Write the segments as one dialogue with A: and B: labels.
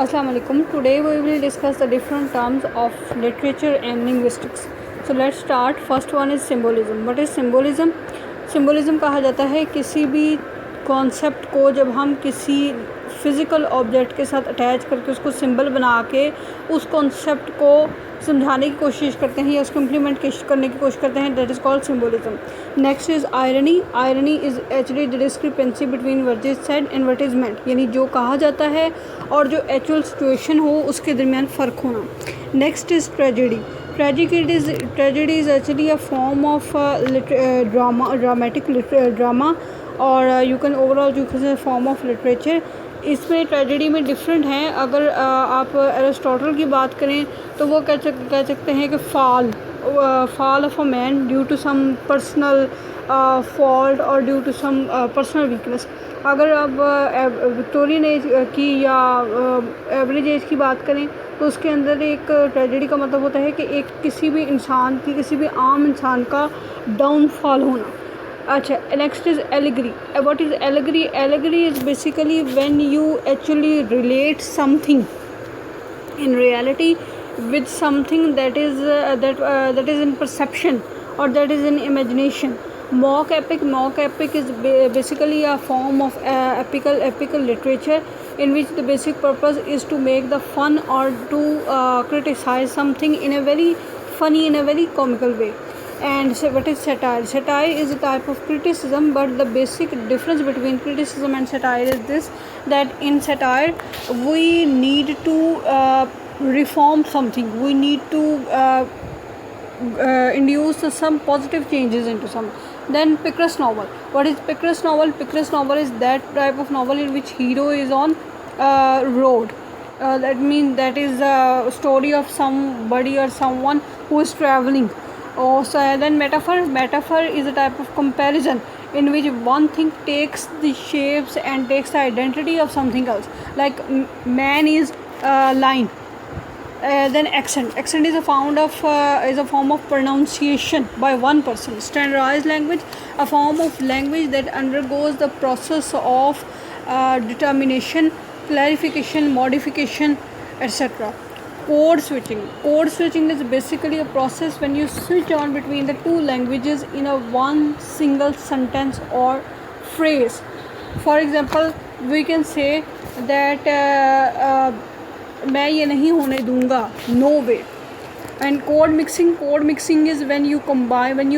A: Assalamu alaikum. Today we will discuss the different terms of literature and linguistics. So let's start. First one is symbolism. What is symbolism? Symbolism कहा जाता है किसी भी concept को जब हम किसी फिज़िकल ऑब्जेक्ट के साथ अटैच करके उसको सिंबल बना के उस कॉन्सेप्ट को समझाने की कोशिश करते हैं या उसको इम्प्लीमेंट करने की कोशिश करते हैं, that is called symbolism. Next is irony. Irony is actually the discrepancy between what is said and what is meant, यानी जो कहा जाता है और जो एक्चुअल सिचुएशन हो उसके दरमियान फ़र्क होना. Next is tragedy. Tragedy is actually a form of dramatic drama, or you can say form of literature. इसमें ट्रेजेडी में डिफरेंट हैं. अगर आप एरिस्टोटल की बात करें तो वो कह सकते हैं कि fall of a man due to some personal fault और due to some personal weakness. अगर आप विक्टोरियन एज की या एवरेज एज की बात करें तो उसके अंदर एक ट्रेजेडी का मतलब होता है कि एक किसी भी आम इंसान का डाउनफॉल होना. अच्छा, next is allegory. What is allegory? Allegory is basically when you actually relate something in reality with something that is in perception or that is in imagination. Mock epic is basically a form of epical literature in which the basic purpose is to make the fun or to criticize something in a very funny, in a very comical way. And so what is satire? Satire is a type of criticism, but the basic difference between criticism and satire is this, that in satire we need to reform something, we need to induce some positive changes into some. Then Pickers novel. What is Pickers novel? Pickers novel is that type of novel in which hero is on road. That means that is a story of somebody or someone who is traveling. So then metaphor is a type of comparison in which one thing takes the shapes and takes the identity of something else. Like man is line. Then accent is a form of pronunciation by one person. Standardized language, a form of language that undergoes the process of determination, clarification, modification, etc. Code switching is basically a process when you switch on between the two languages in a one single sentence or phrase. For example, we can say that मैं ये नहीं होने दूँगा, no way. And code mixing is when you combine, when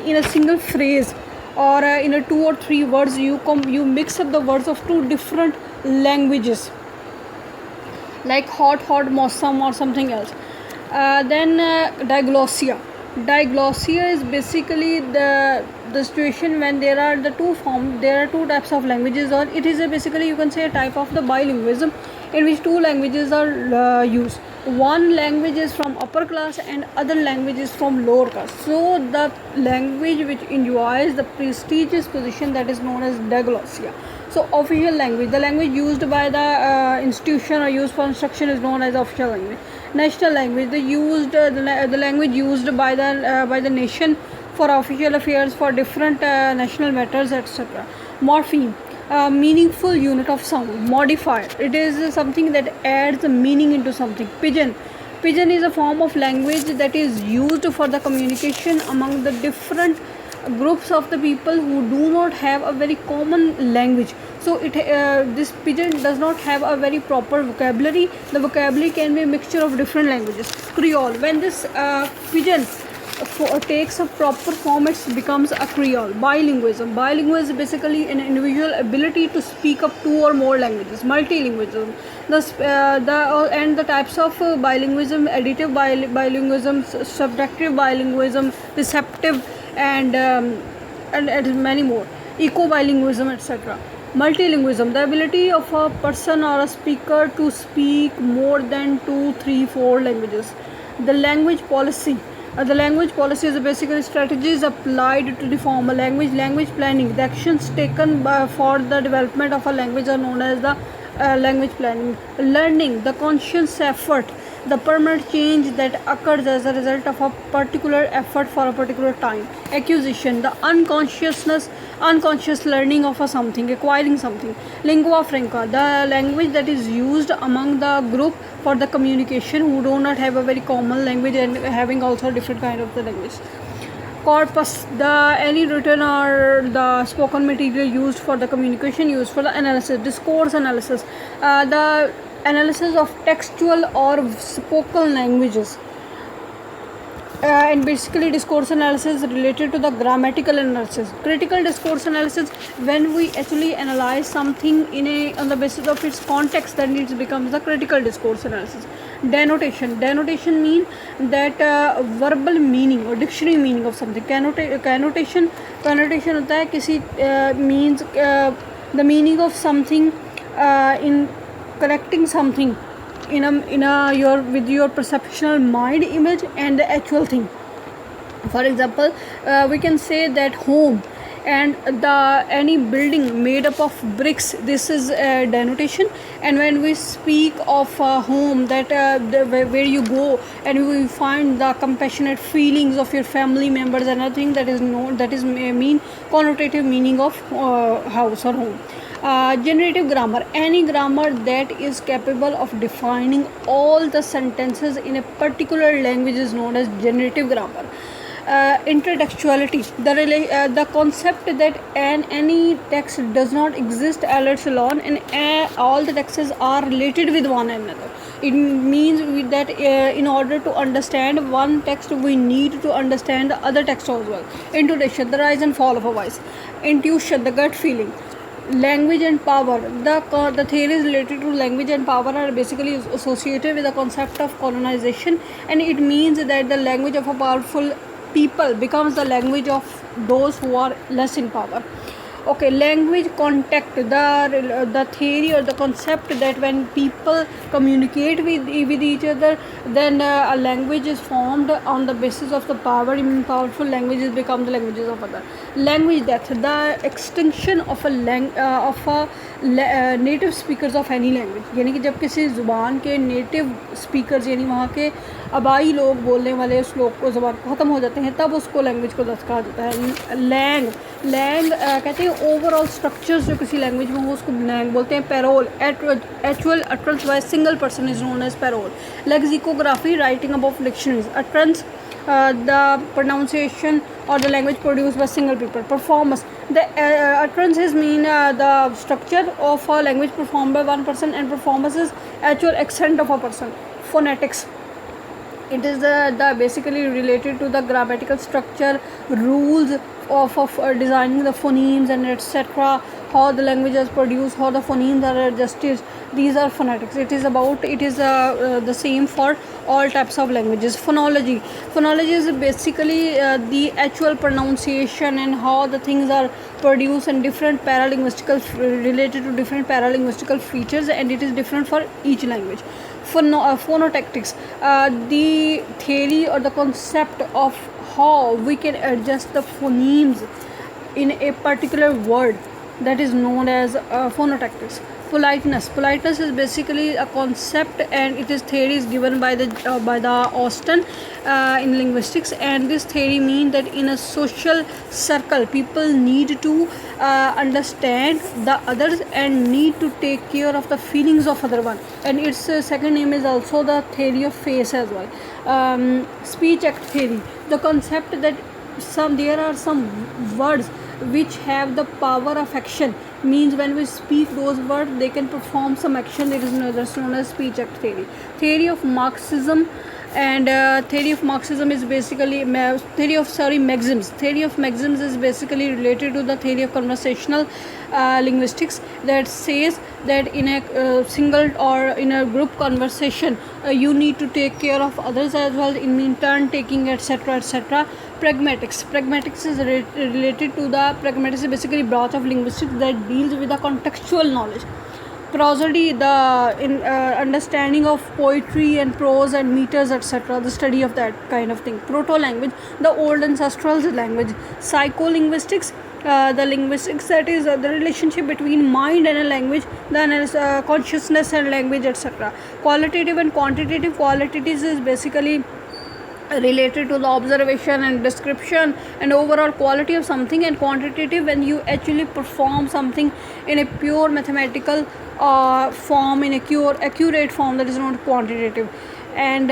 A: in a single phrase or in a 2 or 3 words you mix up the words of two different languages, like hot मौसम or something else. Then diglossia is basically the situation when there are two types of languages, or it is basically you can say a type of the bilingualism in which two languages are used. One language is from upper class and other language is from lower class. So the language which enjoys the prestigious position, that is known as diglossia. So official language, the language used by the institution or used for instruction, is known as official language. National language, the language used by the nation for official affairs, for different national matters, etc. Morpheme, a meaningful unit of sound. Modifier, it is something that adds a meaning into something. Pidgin is a form of language that is used for the communication among the different groups of the people who do not have a very common language. So this pidgin does not have a very proper vocabulary. The vocabulary can be a mixture of different languages. Creole, when this pidgin takes a proper form, it becomes a Creole. Bilingualism is basically an individual ability to speak up 2 or more languages. Multilingualism, and the types of bilingualism: additive bilingualism, subjective bilingualism, receptive, and many more. Eco-bilingualism, etc. Multilingualism, the ability of a person or a speaker to speak more than 2, 3, 4 languages. The language policy. The language policy is basically strategies applied to reform a language. Language planning, the actions taken for the development of a language are known as the language planning. Learning, the conscious effort, the permanent change that occurs as a result of a particular effort for a particular time. Acquisition, the unconsciousness unconscious learning of a something, acquiring something. Lingua franca, the language that is used among the group for the communication who do not have a very common language and having also different kind of the language. Corpus, the any written or the spoken material used for the communication, used for the analysis. Discourse analysis, the analysis of textual or spoken languages. And basically discourse analysis related to the grammatical analysis. Critical discourse analysis, when we actually analyze something on the basis of its context, then it becomes the critical discourse analysis. Denotation mean that verbal meaning or dictionary meaning of something. Connotation होता है किसी means the meaning of something in connecting something with your perceptual mind image and the actual thing. For example, we can say that home and any building made up of bricks, this is denotation. And when we speak of a home, that where you go and we find the compassionate feelings of your family members and other thing, that is mean connotative meaning of house or home. Generative grammar, any grammar that is capable of defining all the sentences in a particular language is known as generative grammar. Intertextuality, the concept that any text does not exist all alone and all the texts are related with one another. It means that in order to understand one text, we need to understand the other text as well. Intonation, the rise and fall of a voice. Intuition, the gut feeling. Language and power, the theories related to language and power are basically associated with the concept of colonization, and it means that the language of a powerful people becomes the language of those who are less in power. Okay, language contact, the theory or the concept that when people communicate with each other, then a language is formed on the basis of the power. In powerful languages become the languages of other. Language death, the extinction of native speakers of any language, यानी कि जब किसी ज़ुबान के native speakers यानी वहाँ के आबाई लोग बोलने वाले उस लोग को ज़ुबान ख़त्म हो जाते हैं, तब उसको लैंग्वेज को कहा जाता है लैंग। कहते हैं ओवरऑल स्ट्रक्चर्स जो किसी लैंग्वेज में हो उसको लैंग बोलते हैं। Parole, actual utterance by single person is known as parole. Lexicography, writing about dictionaries. Utterance, the pronunciation or the language produced by single people. Performance, the utterances mean the structure of a language performed by one person, and performance is actual accent of a person. Phonetics, it is the basically related to the grammatical structure, rules of designing the phonemes and etc., how the language is produced, how the phonemes are adjusted. These are phonetics. It is the same for all types of languages. Phonology is basically the actual pronunciation and how the things are produced and different related to different paralinguistical features, and it is different for each language. Phonotactics, the theory or the concept of how we can adjust the phonemes in a particular word, that is known as phonotactics. Politeness is basically a concept, and it is theories given by the Austin in linguistics, and this theory means that in a social circle people need to understand the others and need to take care of the feelings of other one, and its second name is also the theory of face as well. Speech act theory, the concept that there are some words which have the power of action, means when we speak those words they can perform some action. It is known as speech act theory. Theory of Marxism, and theory of Marxism is basically maxims. Theory of maxims is basically related to the theory of conversational linguistics, that says that in a single or in a group conversation you need to take care of others as well, in turn taking etc. Pragmatics is related to pragmatics is basically branch of linguistics that deals with the contextual knowledge. Prosody, the understanding of poetry and prose and meters etc., the study of that kind of thing. Proto-language, the old ancestral language. Psycholinguistics, the linguistics that is the relationship between mind and a language, the consciousness and language etc. Qualitative and quantitative. Qualitative is basically related to the observation and description and overall quality of something, and quantitative when you actually perform something in a pure mathematical form, in a pure accurate form, that is not quantitative. And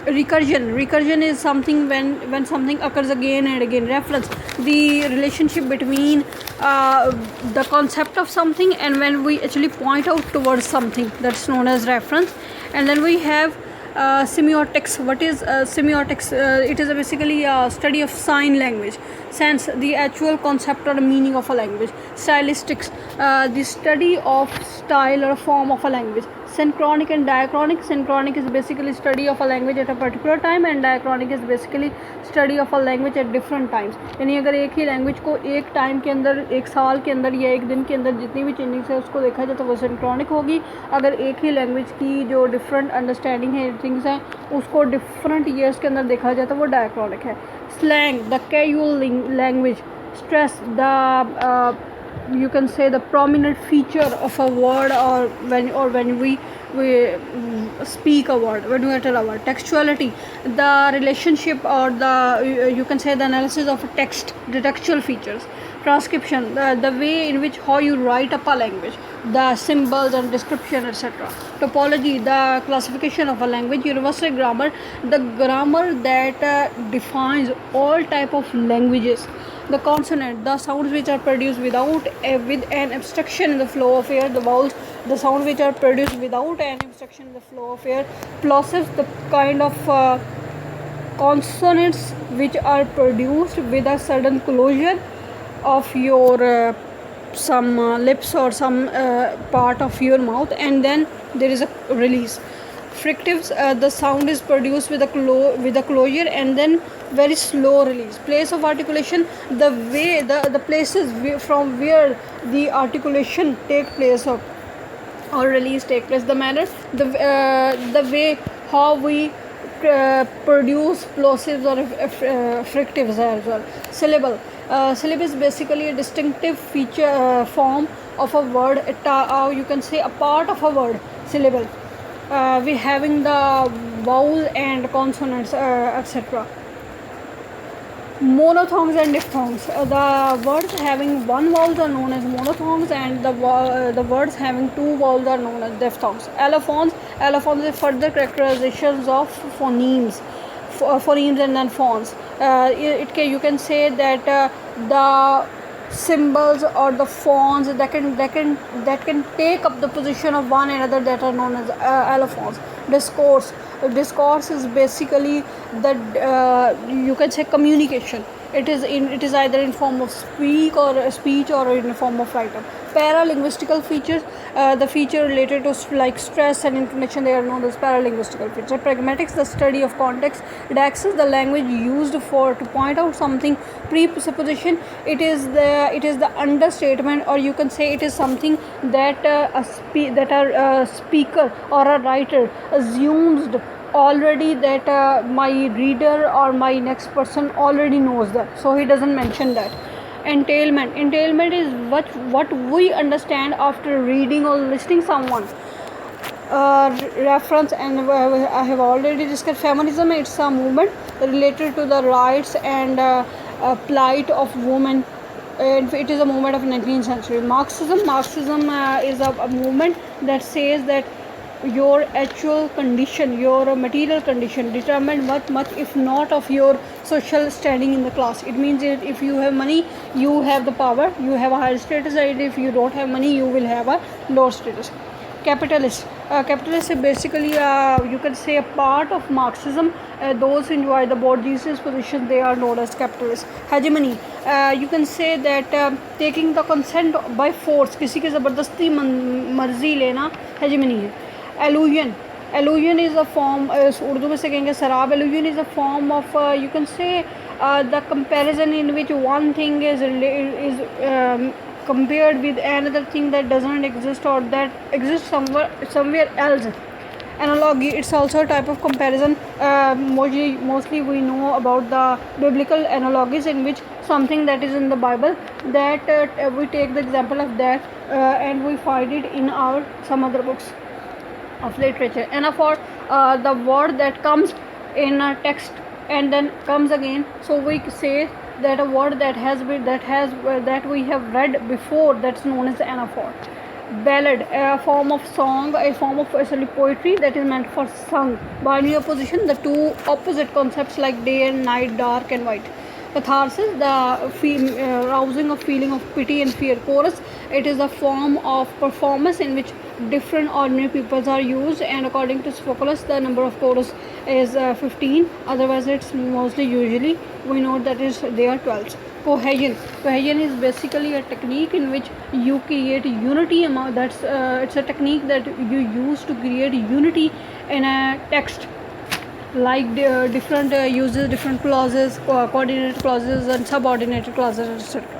A: recursion is something when something occurs again and again. Reference, the relationship between the concept of something and when we actually point out towards something, that's known as reference. And then we have semiotics. What is semiotics? It is basically a study of sign language, sense the actual concept or meaning of a language. Stylistics, the study of style or form of a language. Synchronic and diachronic. Synchronic is basically study of a language at a particular time, and diachronic is basically study of a language at different times. यानी अगर एक ही language को एक time के अंदर, एक साल के अंदर या एक दिन के अंदर जितनी भी चेंजिंग्स है उसको देखा जाए तो वो सिंक्रोनिक होगी. अगर एक ही लैंग्वेज की जो डिफरेंट अंडरस्टैंडिंग है, थिंग्स हैं, उसको डिफरेंट ईयर्स के अंदर देखा जाए तो वो डायक्रॉनिक है. Slang, the casual language. Stress, the you can say the prominent feature of a word, or when we speak a word, when we utter a word. Textuality, the relationship or the you can say the analysis of a text, the textual features. Transcription, the way in which how you write up a language, the symbols and description, etc. Topology, the classification of a language. Universal grammar, the grammar that defines all type of languages. The consonant, the sounds which are produced with an obstruction in the flow of air. The vowels, the sounds which are produced without an obstruction in the flow of air. Plosives, the kind of consonants which are produced with a sudden closure of your some lips or some part of your mouth, and then there is a release. Fricatives, the sound is produced with a closure and then very slow release. Place of articulation, the way the places from where the articulation take place or release take place. The manner, the way how we produce plosives or fricatives as well. Syllable, syllable is basically a distinctive feature form of a word. You can say a part of a word. Syllable, we having the vowel and consonants, etc. Monophthongs and diphthongs, the words having one vowel are known as monophthongs, and the words having two vowels are known as diphthongs. Allophones, allophones are further characterizations of phonemes, phonemes and then phones. You can say that the symbols or the phones that can take up the position of one another, that are known as allophones. Discourse, discourse is basically the you can say communication. It is either in form of speech or in form of write-up. Paralinguistical features, the feature related to like stress and intonation, they are known as paralinguistical features. Pragmatics, the study of context. Daxis, the language used to point out something. Presupposition, it is the understatement, or you can say it is something that a speaker or a writer assumes already that my reader or my next person already knows that, so he doesn't mention that. Entailment is what we understand after reading or listening someone. Reference, and I have already discussed. Feminism, it's a movement related to the rights and plight of women, and it is a movement of 19th century. Marxism is a movement that says that your actual condition, your material condition, determine much if not of your social standing in the class. It means that if you have money, you have the power, you have a higher status, and if you don't have money, you will have a low status. Capitalist, capitalist is basically you can say a part of Marxism. Those who enjoy the bourgeois position, they are known as capitalists. Hegemony, you can say that taking the consent by force, किसी की ज़बरदस्ती मर्जी लेना hegemony है. Allusion is a form, Urdu में से कहेंगे शराब. Allusion is a form of you can say the comparison in which one thing is compared with another thing that doesn't exist or that exists somewhere else. Analogy, it's also a type of comparison. Mostly we know about the biblical analogies, in which something that is in the Bible, that we take the example of that and we find it in some other books of literature. Anaphor, the word that comes in a text and then comes again, so we say that a word that we have read before, that's known as anaphor. Ballad, a form of song, a form of actually poetry that is meant for sung. Binary opposition, the two opposite concepts like day and night, dark and white. Catharsis, the rousing of feeling of pity and fear. Chorus, it is a form of performance in which different ordinary peoples are used, and according to Sophocles the number of chorus is 15, otherwise it's mostly usually we know that is they are 12. Cohesion is basically a technique in which you create unity among, that's it's a technique that you use to create unity in a text, like different uses different clauses, coordinated clauses and subordinated clauses, etc.